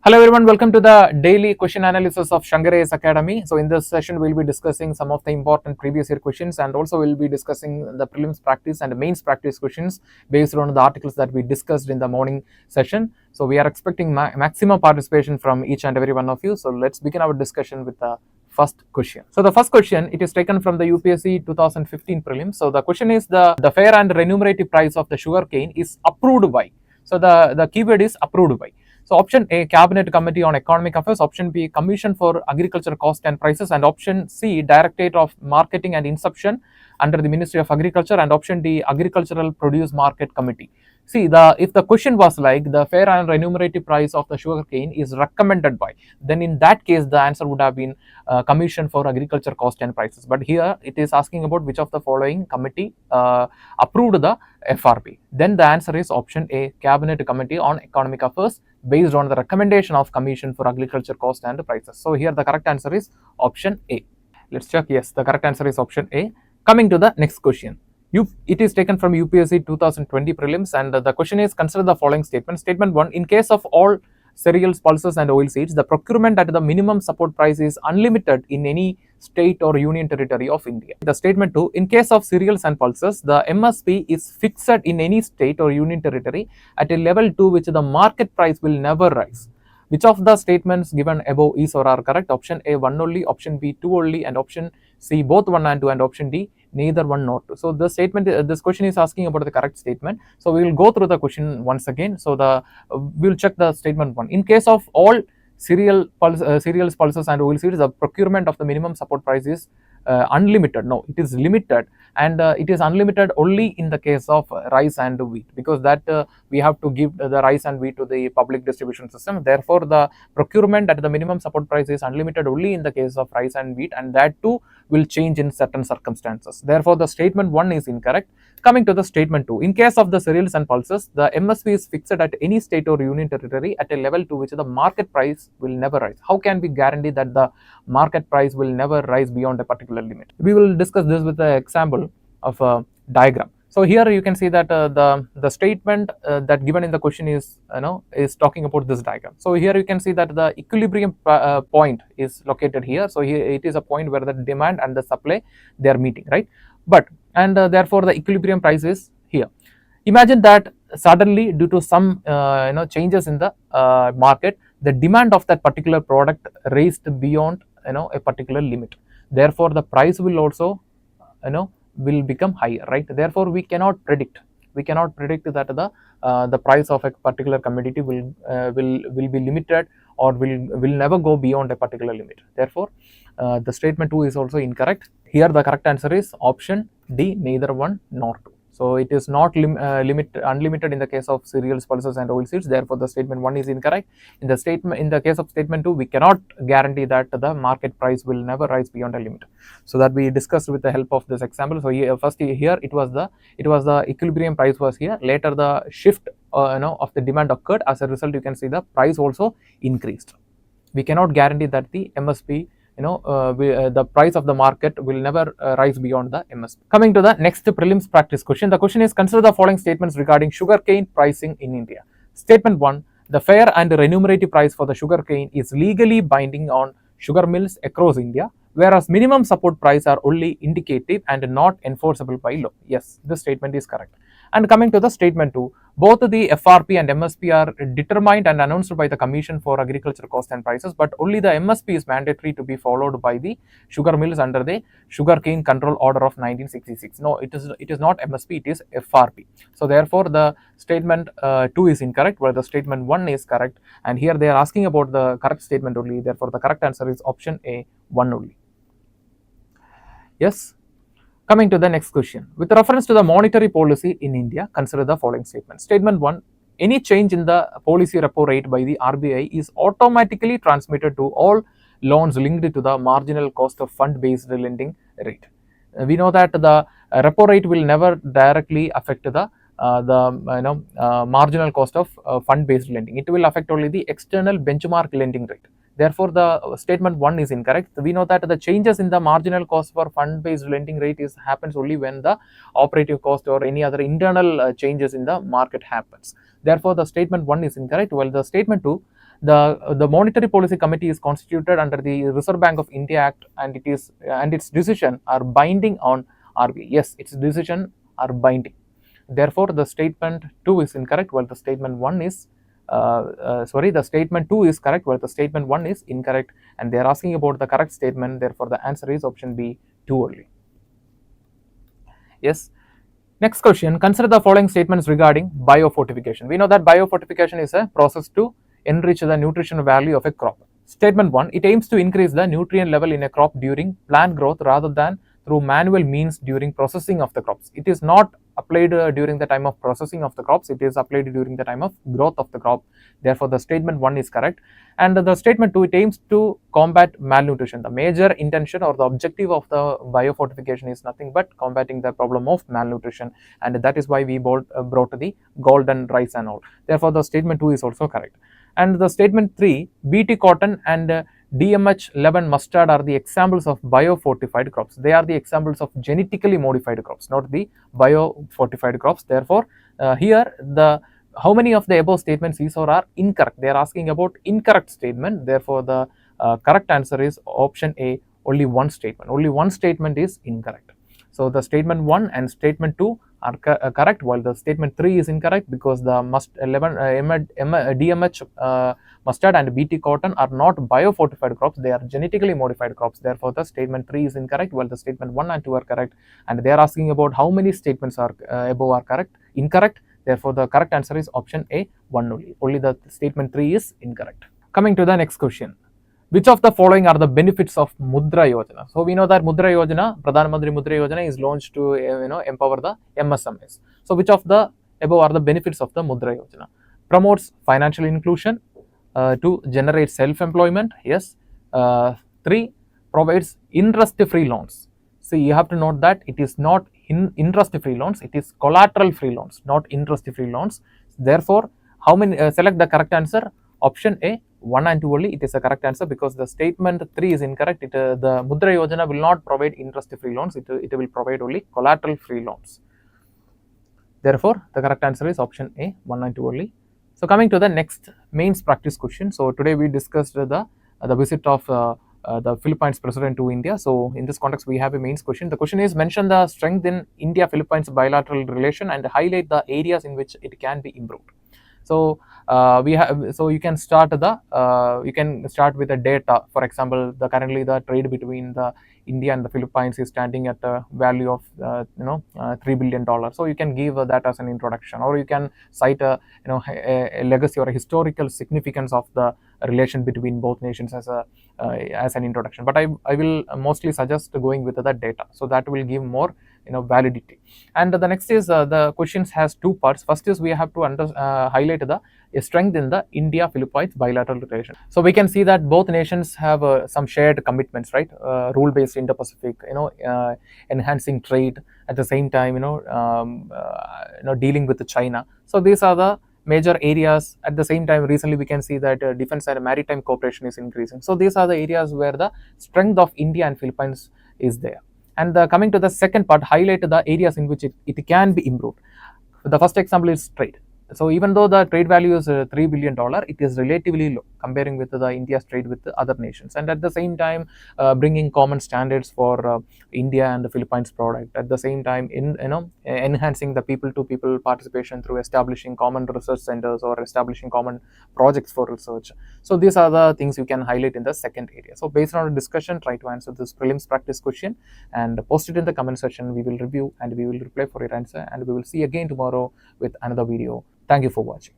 Hello everyone, welcome to the daily question analysis of Shankar IAS Academy. So in this session, we'll be discussing some of the important previous year questions, and also we'll be discussing the prelims practice and mains practice questions based on the articles that we discussed in the morning session. So we are expecting maximum participation from each and every one of you. So let's begin our discussion with the first question. So the first question, it is taken from the UPSC 2015 prelims. So the question is the fair and remunerative price of the sugarcane is approved by. So the keyword is approved by. So option A, Cabinet Committee on Economic Affairs, option B, Commission for Agriculture Cost and Prices, and option C, Directorate of Marketing and Inception under the Ministry of Agriculture, and option D, Agricultural Produce Market Committee. See, if the question was like the fair and remunerative price of the sugarcane is recommended by, then in that case the answer would have been Commission for Agriculture Cost and Prices. But here it is asking about which of the following committee approved the FRP. Then the answer is option A, Cabinet Committee on Economic Affairs, based on the recommendation of Commission for Agriculture Cost and Prices. So here the correct answer is option A. Let's check. Yes, the correct answer is option A. Coming to the next question. It is taken from UPSC 2020 prelims, and the question is, consider the following statement. Statement 1, in case of all cereals, pulses and oilseeds, the procurement at the minimum support price is unlimited in any state or union territory of India. The statement 2, in case of cereals and pulses, the MSP is fixed in any state or union territory at a level to which the market price will never rise. Which of the statements given above is or are correct? Option A, 1 only, option B, 2 only, and option C, both 1 and 2, and option D, neither 1 nor 2. So the statement, this question is asking about the correct statement. So we will go through the question once again. So we will check the statement 1. In case of all cereals, pulses and oilseeds, the procurement of the minimum support price is unlimited. No, it is limited, and it is unlimited only in the case of rice and wheat, because that we have to give the rice and wheat to the public distribution system. Therefore the procurement at the minimum support price is unlimited only in the case of rice and wheat, and that too will change in certain circumstances. Therefore the statement 1 is incorrect. Coming to the statement 2, in case of the cereals and pulses, the MSP is fixed at any state or union territory at a level to which the market price will never rise. How can we guarantee that the market price will never rise beyond a particular limit? We will discuss this with the example of a diagram. So here you can see that the statement that given in the question is talking about this diagram. So here you can see that the equilibrium point is located here. So here it is a point where the demand and the supply, they are meeting, right? But therefore the equilibrium price is here. Imagine that suddenly, due to some changes in the market, the demand of that particular product raised beyond a particular limit. Therefore the price will also will become higher, right? Therefore we cannot predict that the price of a particular commodity will be limited or will never go beyond a particular limit. Therefore the statement 2 is also incorrect. Here the correct answer is option D, neither 1 nor 2. So it is not unlimited in the case of cereals, pulses and oilseeds. Therefore the statement 1 is incorrect. In the case of statement 2, we cannot guarantee that the market price will never rise beyond a limit. So that we discussed with the help of this example. So here, first here it was the equilibrium price was here. Later the shift of the demand occurred. As a result, you can see the price also increased. We cannot guarantee that the MSP the price of the market will never rise beyond the MSP. Coming to the next prelims practice question. The question is, consider the following statements regarding sugarcane pricing in India. Statement 1, the fair and remunerative price for the sugarcane is legally binding on sugar mills across India, whereas minimum support price are only indicative and not enforceable by law. Yes, this statement is correct. And coming to the statement 2, both the FRP and MSP are determined and announced by the Commission for Agriculture Cost and Prices, but only the MSP is mandatory to be followed by the sugar mills under the Sugarcane Control Order of 1966. No, it is not MSP, it is FRP. So therefore the statement 2 is incorrect, where the statement 1 is correct, and here they are asking about the correct statement only. Therefore the correct answer is option A, 1 only. Yes. Coming to the next question. With reference to the monetary policy in India, consider the following statement. Statement 1, any change in the policy repo rate by the RBI is automatically transmitted to all loans linked to the marginal cost of fund-based lending rate. We know that the repo rate will never directly affect the marginal cost of fund-based lending. It will affect only the external benchmark lending rate. Therefore the statement 1 is incorrect. We know that the changes in the marginal cost for fund-based lending rate happens only when the operative cost or any other internal changes in the market happens. Therefore the statement 1 is incorrect. While the statement 2, The Monetary Policy Committee is constituted under the Reserve Bank of India Act, and its decision are binding on RBI. Yes, its decision are binding. Therefore, the statement 2 is incorrect, while the statement 1 is the statement 2 is correct, while the statement 1 is incorrect, and they are asking about the correct statement. Therefore, the answer is option B, too early. Yes. Next question, consider the following statements regarding biofortification. We know that biofortification is a process to enrich the nutritional value of a crop. Statement 1, it aims to increase the nutrient level in a crop during plant growth rather than through manual means during processing of the crops. It is not applied during the time of processing of the crops, it is applied during the time of growth of the crop. Therefore, the statement 1 is correct. And the statement 2, it aims to combat malnutrition. The major intention or the objective of the biofortification is nothing but combating the problem of malnutrition, and that is why we brought the golden rice and all. Therefore, the statement 2 is also correct. And the statement 3, BT cotton and DMH11 mustard are the examples of biofortified crops. They are the examples of genetically modified crops, not the biofortified crops. Therefore, here the how many of the above statements is or are incorrect? They are asking about incorrect statement. Therefore, the correct answer is option A, only one statement. Only one statement is incorrect. So, the statement 1 and statement 2 are correct, while the statement 3 is incorrect because the DMH mustard and BT cotton are not biofortified crops, they are genetically modified crops. Therefore, the statement 3 is incorrect, while the statement 1 and 2 are correct, and they are asking about how many statements are above are correct, incorrect. Therefore, the correct answer is option A, 1 only. Only the statement 3 is incorrect. Coming to the next question. Which of the following are the benefits of Mudra Yojana? So we know that Mudra Yojana, Pradhan Mantri Mudra Yojana is launched to empower the MSMEs. So which of the above are the benefits of the Mudra Yojana? Promotes financial inclusion. 2, generate self-employment. Yes. 3, provides interest-free loans. So you have to note that it is not interest-free loans, it is collateral-free loans, not interest-free loans. Therefore, how many? Select the correct answer. Option A, 1 and 2 only. It is a correct answer because the statement 3 is incorrect. The Mudra Yojana will not provide interest-free loans. It will provide only collateral-free loans. Therefore, the correct answer is option A, 1 and 2 only. So coming to the next mains practice question. So today we discussed the visit of the Philippines president to India. So in this context, we have a mains question. The question is, mention the strength in India-Philippines bilateral relation and highlight the areas in which it can be improved. So you can start with the data. For example, currently the trade between the India and the Philippines is standing at a value of $3 billion. So you can give that as an introduction, or you can cite a legacy or a historical significance of the relation between both nations as an introduction. But I will mostly suggest going with the data, so that will give more validity. And the next is the questions has two parts. First is we have to highlight the strength in the India-Philippines bilateral relation. So we can see that both nations have some shared commitments, right? Rule-based Indo-Pacific, enhancing trade, at the same time, dealing with China. So these are the major areas. At the same time, recently we can see that defense and maritime cooperation is increasing. So these are the areas where the strength of India and Philippines is there. And coming to the second part, highlight the areas in which it can be improved. The first example is trade. So even though the trade value is $3 billion, it is relatively low comparing with the India's trade with the other nations. And at the same time, bringing common standards for India and the Philippines product. At the same time, enhancing the people-to-people participation through establishing common research centers or establishing common projects for research. So these are the things you can highlight in the second area. So based on a discussion, try to answer this prelims practice question and post it in the comment section. We will review and we will reply for your answer, and we will see again tomorrow with another video. Thank you for watching.